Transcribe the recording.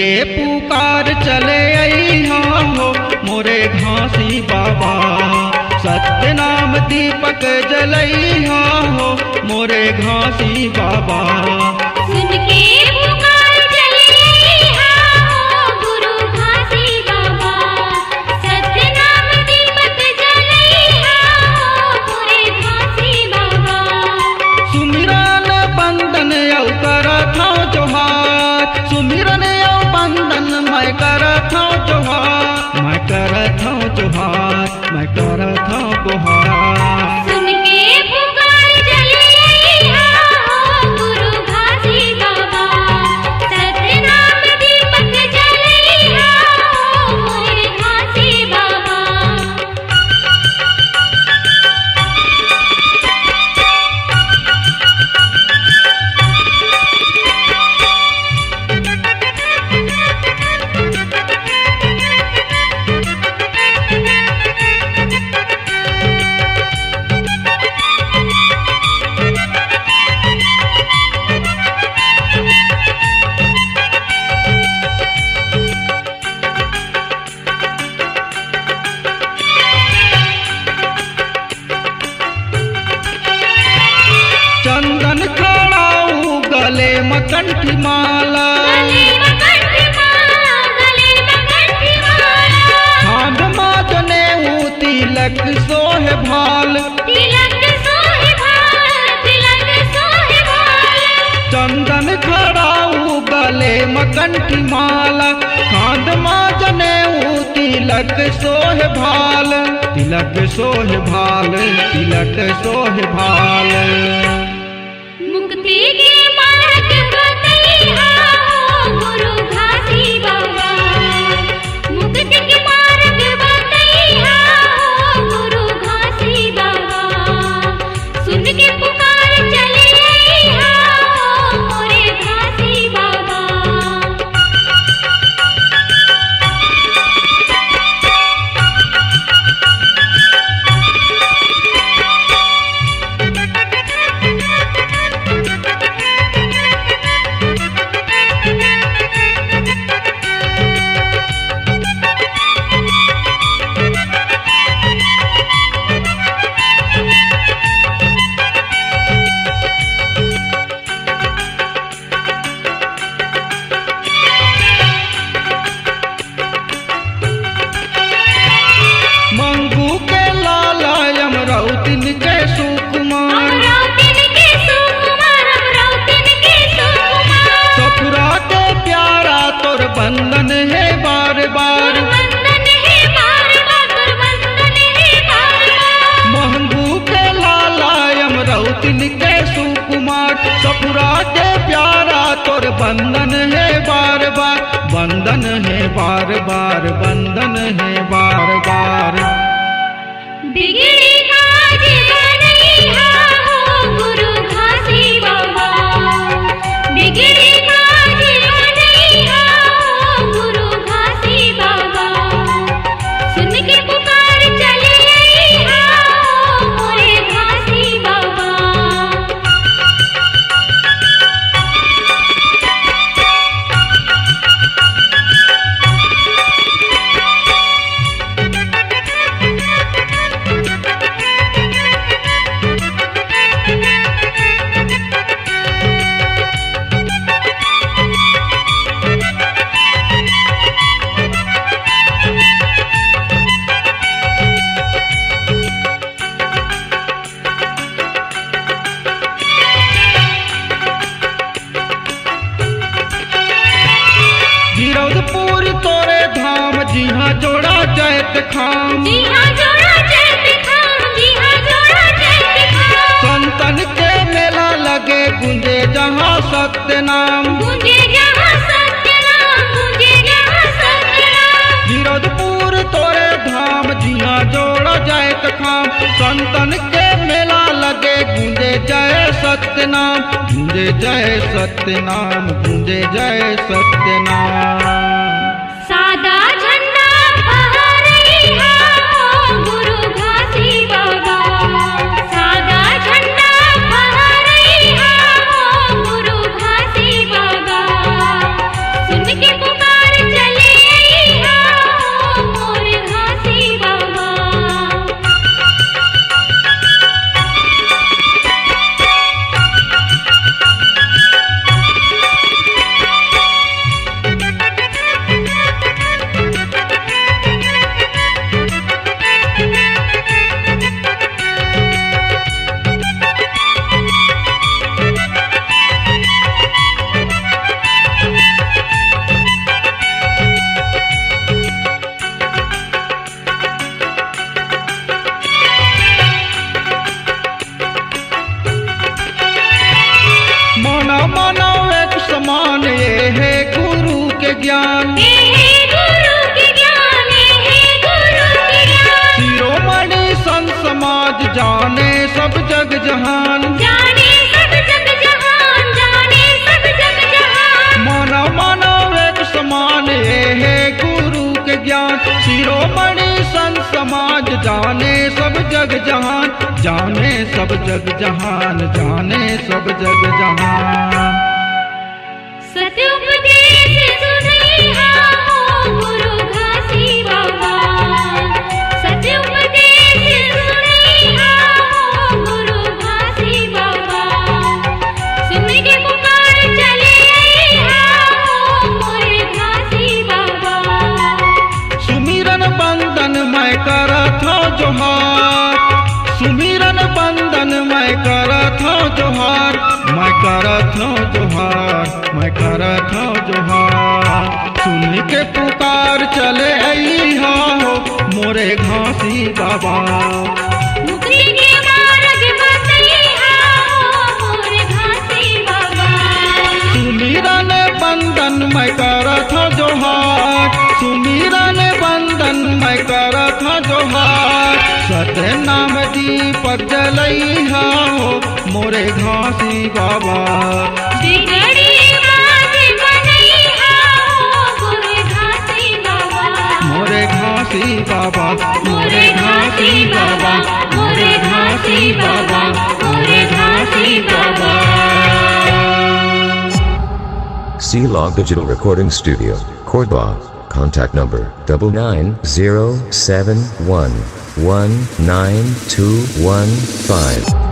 के पुकार चले अइहा हो मोरे घासी बाबा। सत्य नाम दीपक जलैहा हो मोरे घासी बाबा। सुन के पुकार चले अइहा हो गुरु घासी बाबा। सत्य नाम दीपक जलैहा हो मोरे घासी बाबा। सुमिरन बंदन यौ करत हूँ जोहार। सुमिरन यौ बंदन मैं करत हूँ जोहार। मैं करत हूँ जोहार। मैं करत हूँ गुहार। सुन के पुकार चले अइहा हो गुरु घासी बाबा। सत्य नाम दीपक जलैहा हो मोरे घासी बाबा। चंदन खड़ाऊ गले मकंठी माला। गले में कंठी माला, गले में कंठी माला। खांड माजने तिलक सोहे भाल। तिलक सोहे भाल, तिलक सोहे भाल। चंदन खड़ाऊ गले मकंठी माला। खांड माजने तिलक सोहे भाल। तिलक सोहे भाल। तिलक सोहे भाल। मुक्ति के मार्ग बतैहा हो गुरु घासी बाबा। मुक्ति के मार्ग बतैहा हो गुरु घासी बाबा। सुन के पुकार चले अइहा हो मोरे घासी बाबा। मंगू के लाला यमरौतिन के सुकुमार। अमरावतिन के सुकुमार, अमरावतिन के सुकुमार। सपुरा के प्यारा तोर बंधन है बार बार। वंदन है बार बार, वंदन है बार बार। महंगू के लाला यमरौतिन के सुकुमार। सपुरा के प्यारा तोर बंधन है बार बार। बंधन है बार बार। बंधन है बार बार। बिगड़ी काज बनैहा हो गुरु घासी बाबा। बिगड़ी काज बनैहा हो गुरु घासी बाबा। सुन के पुकार चले अइहा हो मोरे घासी बाबा। गिरौदपुर तोरे धाम जिहाँ जोड़ा जैत खाम। जी हाँ जोड़ा जैत खाम, जी हाँ जोड़ा जैत खाम। संतन के मेला लगे गुंजे जहाँ सत्य नाम। गूंजे जहाँ सत्य नाम, गूंजे जहाँ सत्य नाम। गिरौदपुर तोरे धाम जिहाँ जोड़ा जैत खाम। संतन के मेला लगे गुंजे जय सत्य नाम। गुंजे जय सत्य नाम। गुंजे जय सत्य नाम। सादा झंडा फहरैहा हो गुरु घासी बाबा। सादा झंडा फहरैहा हो गुरु घासी बाबा। सुन के पुकार ज्ञान हे गुरु के ज्ञान, हे गुरु के ज्ञान। शिरोमणि संत समाज जाने सब जग जहान, जाने सब जग जहान, जाने सब जग जहान। मानव मानव एक समान ये है गुरु के ज्ञान। शिरोमणि संत समाज जाने सब जग जहान, जाने सब जग जहान, जाने सब जग जहान। सत्य उपदेश सुनैहा हो गुरु घासी बाबा, सत्य उपदेश सुनैहा हो गुरु घासी बाबा। सुन के पुकार चले आइहा हो मोरे घासी बाबा। सुमिरन बंदन मैं करत हूँ जोहार, सुमिरन बंदन मैं करत हूँ जोहार, मैं करत हूँ जोहार, मैं करत हूँ जोहार। सुन के पुकार चले अइहा हो मोरे घासी बाबा। मुक्ति के मार्ग बतैहा हो मोरे घासी बाबा। सुमिरन बंदन मैं करत हूँ जोहार, सुमिरन बंदन मैं करत हूँ जोहार। सत्य नाम दीपक जलैहा हो मोरे घासी बाबा। बिगड़ी बात बनैहा हो मोरे घासी बाबा। मोरे घासी बाबा, मोरे घासी बाबा, मोरे घासी बाबा, मोरे घासी बाबा। C-Log Digital Recording Studio, Cordoba. Contact number 9907119215.